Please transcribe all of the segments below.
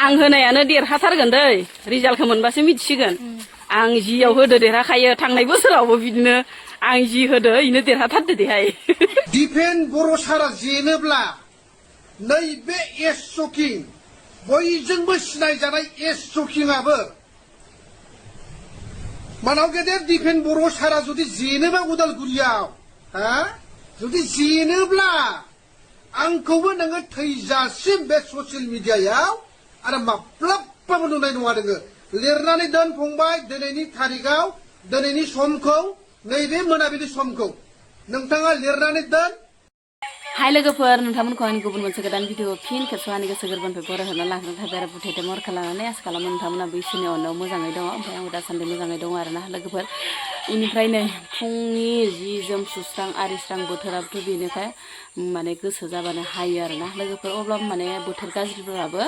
आं होनायानो देरहाथारगोन दै रिजाल्टखौ मोनबासो मिथिसिगोन आं जियाव होदो देरहाखायो थांनाय बोसोरावबो बिदिनो आं जि होदो इनो देरहाथारदो देहाय डिफेन बर' सारा जेनोब्ला नैबे एस सकिं बयजोंबो सिनायजानाय एस सकिंआबो मानाव गेदेर डिफेन बर' सारा जुदि जेनोबा उदालगुरियाव हा जुदि जेनोब्ला आंखौबो नोङो थैजासिम बे ससियेल मिडियायाव आरो माब्लाबाबो नुनाय नङा नोङो लिरनानै दोन फंबाय दिनैनि थारिखआव दिनैनि समखौ नैबे मोनाबिलि समखौ नोंथाङा लिरनानै दोन हाय लोगोफोर नोंथांमोनखौ आंनि गुबुन मोनसे गोदान भिडिअ फिन खेबसेबाव आंनि गोसो गोरबोनिफ्राय बरायहरना लाग्रोनाय थाबाय आरो बुथेथे महर खालामनानै आसा खालामो नोंथांमोना बैसोनि अननायाव मोजाङै दङ ओमफ्राय आंबो दासान्दि मोजाङै दङ आरोना लोगोफोर इनिफ्राय नै फुंनि जि जोम सुस्रां आरिस्रां बोथोराबोथ' बेनिफ्राय माने गोसो जाबानो हायो आरोना लोगोफोर अब्लाबो माने बोथोर गाज्रिफोराबो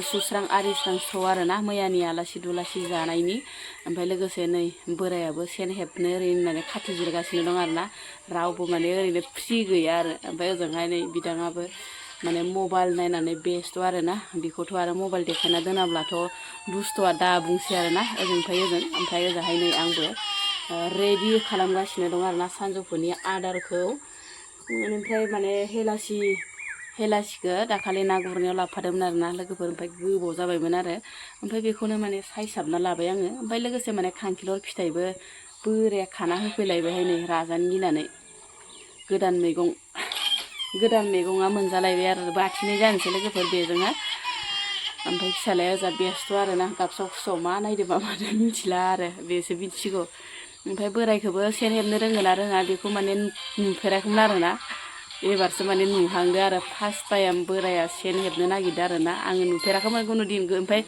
सुस्रां आरिस्रां सौ आरोना मैयानि आलासि दुलासि जानायनि ओमफ्राय लोगोसे नै बोरायाबो सेन हेबनो ओरैनो माने खाथि जिरगासिनो दं आरोना रावबो माने ओरैनो फ्रि गैया आरो ओमफ्राय ओजोंहाय नै बिदाङाबो माने मबाइल नायनानै बेस्थ' आरोना बेखौथ' आरो मबाइल देखायना दोनाब्लाथ' दुस्थ'आ दा बुंसै आरोना ओजोंनिफ्राय ओजों ओमफ्राय ओजोंहाय नै आंबो रेडि खालामगासिनो दं आरोना सानजौफुनि आदारखौ ओमफ्राय माने हेलासिखौ दाखालि ना गुरनायाव लाबोफादोंमोन आरोना लोगोफोर ओमफ्राय गोबाव जाबायमोन आरो ओमफ्राय बेखौनो माने सायसाबना लाबाय आङो ओमफ्राय लोगोसे माने खांखिलर फिथाइबो बोराया खाना होफैलायबायहाय नै राजानो गिनानै गोदान मैगङा मोनजालायबाय आरो बाथिनै जानोसै लोगोफोर बेजोंहा ओमफ्राय फिसालाया ओजा बेस्थ' आरोना गाबसाव खुसाव मा नायदो मा मादो मिथिला आरो बेसो मिथिसिगौ ओमफ्राय बोरायखौबो सेन हेबनो रोंगोना रोङा बेखौ माने नुफेराखैमोन आरोना एबारसो माने नुहांदो आरो फार्स्ट टाइम बोराया सेन हेबनो नागिरदो आरोना आङो नुफेराखैमोन खुनु दिन ओमफ्राय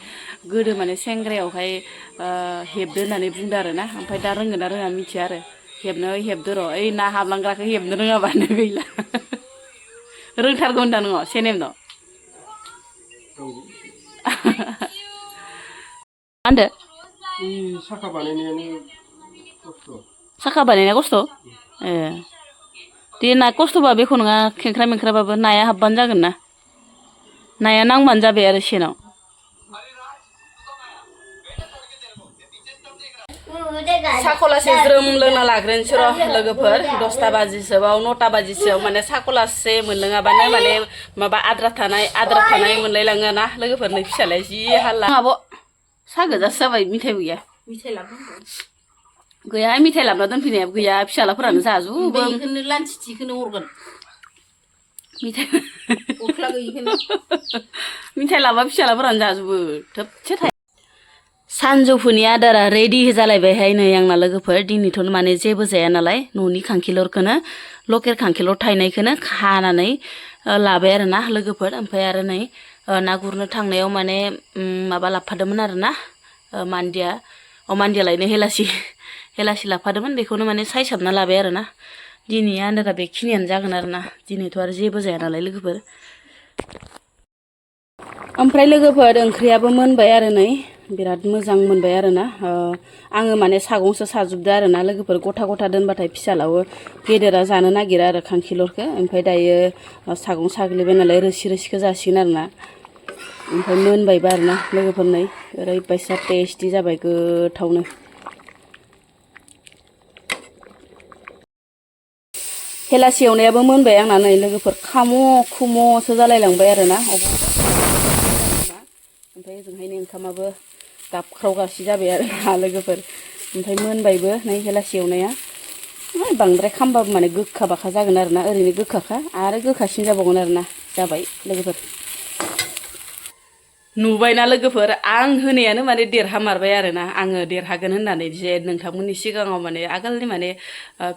गोदो माने सेंग्रायावहाय हेबदो होननानै बुंदो आरोना ओमफ्राय दा रोंगोना रोङा मिथिया आरो हेबदो र' ओइ ना हाबलांग्राखौ हेबनो रोङाबानो गैला रोंथारगौ होनदा नङ सेन हेबनो मा होनदो साखा बानायनाया खस्थ' ए दे ना खस्थ'बा बेखौ नङा खेंख्रा मेंख्राबाबो नाया हाबबानो जागोन ना नाया नांबानो जाबाय आरो सेनाव साखलासे ज्रोम लोंना लाग्रोनोसै र' लोगोफोर 10ता बाजिसोआव 9ता बाजिसोआव माने साखलासे मोनलोङाबानो माने माबा आद्रा थानाय मोनलायलाङो ना लोगोफोर नै फिसालाया जि हाल्ला आब' सा गोजासो जाबाय मिथाइबो गैया गैया मिथाइ लाबोना दोनफैनायाबो गैया फिसालाफोरानो जाजोबो बेखौनो लान्थिथिखौनो हरगोन मिथाइ लाबा फिसालाफोरानो जाजोबो थोबसे थाया सानजौफुनि आदारा रेडि जालायबायहाय नै आंना लोगोफोर दिनैथ' माने जेबो जाया नालाय न'नि खांखिलरखौनो लकेल खांखिलर थायनायखौनो खानानै लाबाय आरोना लोगोफोर ओमफ्राय आरो नै ना गुरनो थांनायाव माने माबा लाबोफादोंमोन आरोना मान्दिया लायनो हेलासि लाबोफादोंमोन बेखौनो माने सायसाबना लाबाय आरोना दिनै आदारा बेखिनियानो जागोन आरोना दिनैथ' आरो जेबो जाया नालाय लोगोफोर ओमफ्राय लोगोफोर ओंख्रियाबो मोनबाय आरो नै बिराद मोजां मोनबाय आरोना आङो माने सागंसो साजोबदो आरोना लोगोफोर गथा गथा दोनबाथाय फिसालावो गेदेरा जानो नागिरा आरो खांखिलरखौ ओमफ्राय दायो सागं साग्लिबाय नालाय रोसिखौ जासिगोन आरोना ओमफ्राय मोनबायबो आरोना लोगोफोर नै ओरैबायसा टेस्टि जाबाय गोथावनो हेलासि एवनायाबो मोनबाय आंना नै लोगोफोर खुम'सो जालायलांबाय आरोना ओमफ्राय ओजोंहायनो ओंखामाबो गाबख्रावगासि जाबाय आरो लोगोफोर ओमफ्राय मोनबायबो नै हेलासि एवनाया बांद्राय खामबाबो माने गोखा बाखा जागोन आरोना ओरैनो गोखाखा आरो गोखासिन जाबावगोन आरोना जाबाय लोगोफोर नुबायना लोगोफोर आं होनायानो माने देरहामारबाय आरोना आङो देरहागोन होननानै जे नोंथांमोननि सिगाङाव माने आगोलनि माने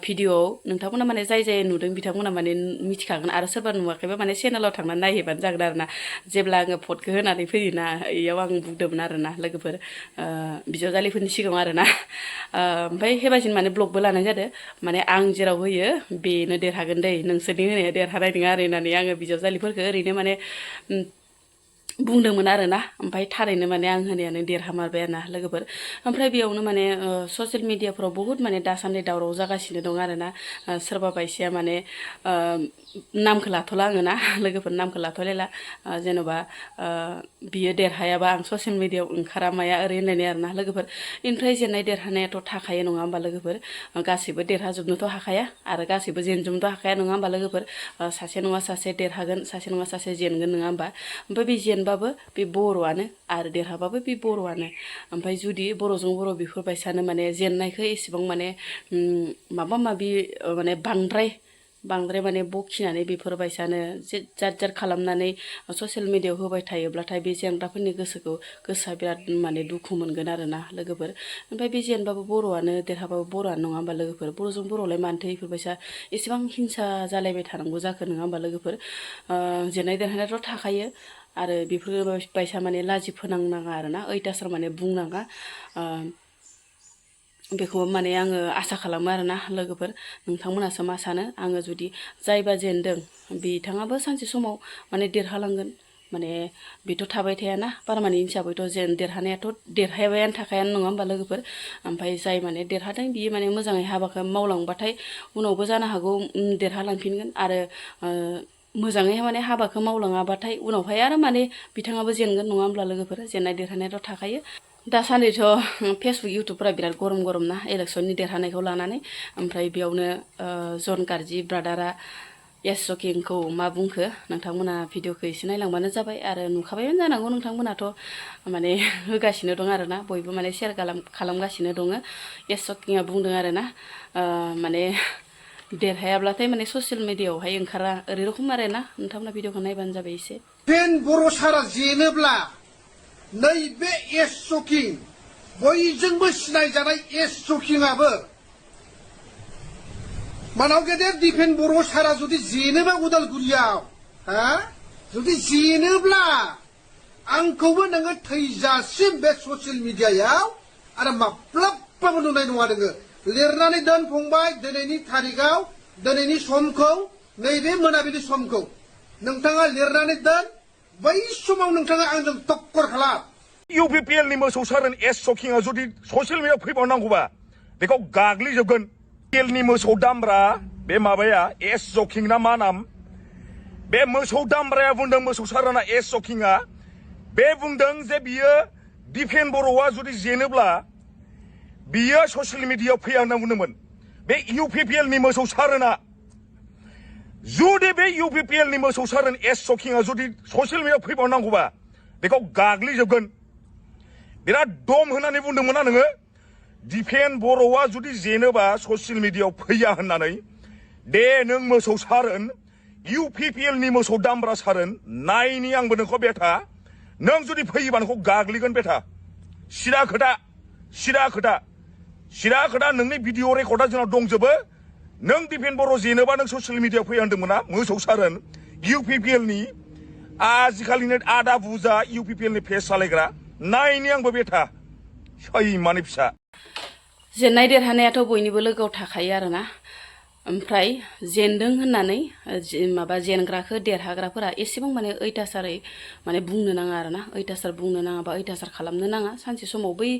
भिडिअआव नोंथांमोना माने जाय नुदों बिथांमोना माने मिथिखागोन आरो सोरबा नुवाखैबा माने चेनेलाव थांनानै नायहैबानो जागोन आरोना जेब्ला आङो भटखौ होनानै फैयोना इयाव आं बुंदोंमोन आरोना लोगोफोर बिजावजालिफोरनि सिगाङाव आरोना ओमफ्राय हेबासिन माने ब्लगबो लानाय जादों माने आं जेराव होयो बेनो देरहागोन दै नोंसोरनि होनाया देरहानाय नङा आरो होननानै आङो बिजावजालिफोरखौ ओरैनो माने बुंदोंमोन आरोना ओमफ्राय थारैनो माने आं होनायानो देरहामारबाय आरोना लोगोफोर ओमफ्राय बेयावनो माने ससियेल मिडियाफ्राव बहुद माने दासान्दि दावराव जागासिनो दं आरोना सोरबा बायसिया माने नामखौ लाथ'ला आङो ना लोगोफोर नामखौ लाथ'लायला जेन'बा बियो देरहायाबा आं ससियेल मिडियायाव ओंखारा माया ओरै होनलायनाय आरोना लोगोफोर ओमफ्राय जेननाय देरहानायाथ' थाखायो नङा होमबा लोगोफोर गासैबो देरहाजोबनोथ' हाखाया आरो गासैबो जेनजोबनोथ' हाखाया नङा होमबा लोगोफोर सासे नङा सासे देरहागोन सासे नङा सासे जेनगोन नङा होमबा ओमफ्राय बे जेनबाबो बे बर'आनो आरो देरहाबाबो बे बर'आनो ओमफ्राय जुदि बर'जों बर' बेफोरबायसानो माने जेननायखौ एसेबां माने माबा माबि माने बांद्राय माने बखिनानै बेफोरबायसानो जाद खालामनानै ससियेल मिडियायाव होबाय थायोब्लाथाय बे जेनग्राफोरनि गोसोआ बिराद माने दुखु मोनगोन आरोना लोगोफोर ओमफ्राय बे जेनबाबो बर'आनो देरहाबाबो बर'आनो नङा होमबा लोगोफोर बर'जों बर'लाय मानोथो बेफोरबायसा एसेबां हिंसा जालायबाय थानांगौ जाखो नङा होमबा लोगोफोर जेननाय देरहानायाथ' थाखायो आरो बेफोरबायसा माने लाजि फोनांनाङा आरोना अयथासार माने बुंनाङा बेखौ माने आङो आसा खालामो आरोना लोगोफोर नोंथांमोनासो मा सानो आङो जुदि जायबा जेनदों बिथाङाबो सानसे समाव माने देरहालांगोन माने बेथ' थाबाय थायाना पारमानेन्ट हिसाबैथ' जेन देरहानायाथ' देरहायाबायानो थाखायानो नङा होमबा लोगोफोर ओमफ्राय जाय माने देरहादों बियो माने मोजाङै हाबाखौ मावलांबाथाय उनावबो जानो हागौ देरहालांफिनगोन आरो मोजाङै माने हाबाखौ मावलाङाबाथाय उनावहाय आरो माने बिथाङाबो जेनगोन नङा होमब्ला लोगोफोर जेननाय देरहानायाथ' थाखायो दासान्दिथ' फेसबुक इउटुबफोरा बिराद गरम ना इलेक्सननि देरहानायखौ लानानै ओमफ्राय बेयावनो जन कार्जि ब्रादारा येस जकिंखौ मा बुंखो नोंथांमोना भिडिअखौ एसे नायलांबानो जाबाय आरो नुखाबायानो जानांगौ नोंथांमोनाथ' माने होगासिनो दं आरोना बयबो माने शेयार खालामगासिनो दङ येस जकिंआ बुंदों आरोना माने देरहायाब्लाथाय माने ससियेल मिडियायावहाय ओंखारा ओरै रखम आरोना नोंथांमोना भिडिअखौ नायबानो जाबाय एसे बर' सारा जेनोब्ला नैबे एस जकिं बयजोंबो सिनायजानाय एस जकिंआबो मानाव गेदेर दिफेन बर' सारा जुदि जेनोबा उदालगुरियाव जुदि जेनोब्ला आंखौबो नोङो थैजासिम बे ससियेल मिडियायाव आरो माब्लाबाबो नुनाय नङा नोङो लिरनानै दोन फंबाय दिनैनि थारिखआव दिनैनि समखौ नैबे मोनाबिलि समखौ नोंथाङा लिरनानै दोन बै समाव नोंथाङा आंजों टक्कर खालाम UPPL नि मोसौ सारोन एस जकिंआ जुदि ससियेल मिडियायाव फैबावनांगौबा बेखौ गाग्लिजोबगोन UPPL नि मोसौ दामब्रा बे माबाया एस जकिं ना मा नाम बे मोसौ दामब्राया बुंदों मोसौ सारोना एस जकिंआ बे बुंदों जे बियो दिफेन बर'आ जुदि जेनोब्ला बियो ससियेल मिडियायाव फैया होनना बुंदोंमोन बे UPPL नि मोसौ सारोना जुदि बे UPPL नि मोसौ सारोन एस जकिंआ जुदि ससियेल मिडियायाव फैबावनांगौबा बेखौ गाग्लिजोबगोन बिराद दम होननानै बुंदोंमोन ना नोङो दिफेन बर'आ जुदि जेनोबा ससियेल मिडियायाव फैया होननानै दे नों मोसौ सारोन UPPL नि मोसौ दामब्रा सारोन नायनि आंबो नोंखौ बेथा नों जुदि फैयोबा नोंखौ गाग्लिगोन बेथा सिदा खोथा नोंनि भिडिअ रेकर्डआ जोंनाव दंजोबो नों दिफेन बर' जेनोबा नों ससियेल मिडियायाव फैया होनदोंमोन ना मोसौ सारोन UPPL नि आजिखालिनो आदा बुजा UPPL नि फेस सालायग्रा नायनि आंबो बेथा सैमानि फिसा जेननाय देरहानायाथ' बयनिबो लोगोआव थाखायो आरोना ओमफ्राय जेनदों होननानै माबा जेनग्राखौ देरहाग्राफोरा एसेबां माने अयथासारै माने बुंनो नाङा आरोना अयथासार बुंनो नाङा बा अयथासार खालामनो नाङा सानसे समाव बै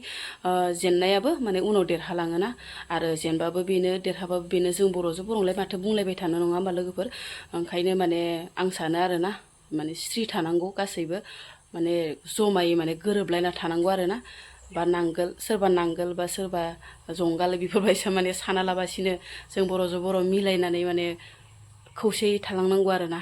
जेननायाबो माने उनाव देरहालाङोना आरो जेनबाबो बेनो देरहाबाबो बेनो जों बर'जों बर'लाय माथो बुंलायबाय थानो नङा होमबा लोगोफोर ओंखायनो माने आं सानो आरोना माने स्रि थानांगौ गासैबो माने जमायै माने गोरोबलायना थानांगौ आरोना बा सोरबा नांगोल बा सोरबा जंगाल बेफोरबायसा माने सानालाबासिनो जों बर'जों बर' मिलायनानै माने खौसेयै थालांनांगौ आरोना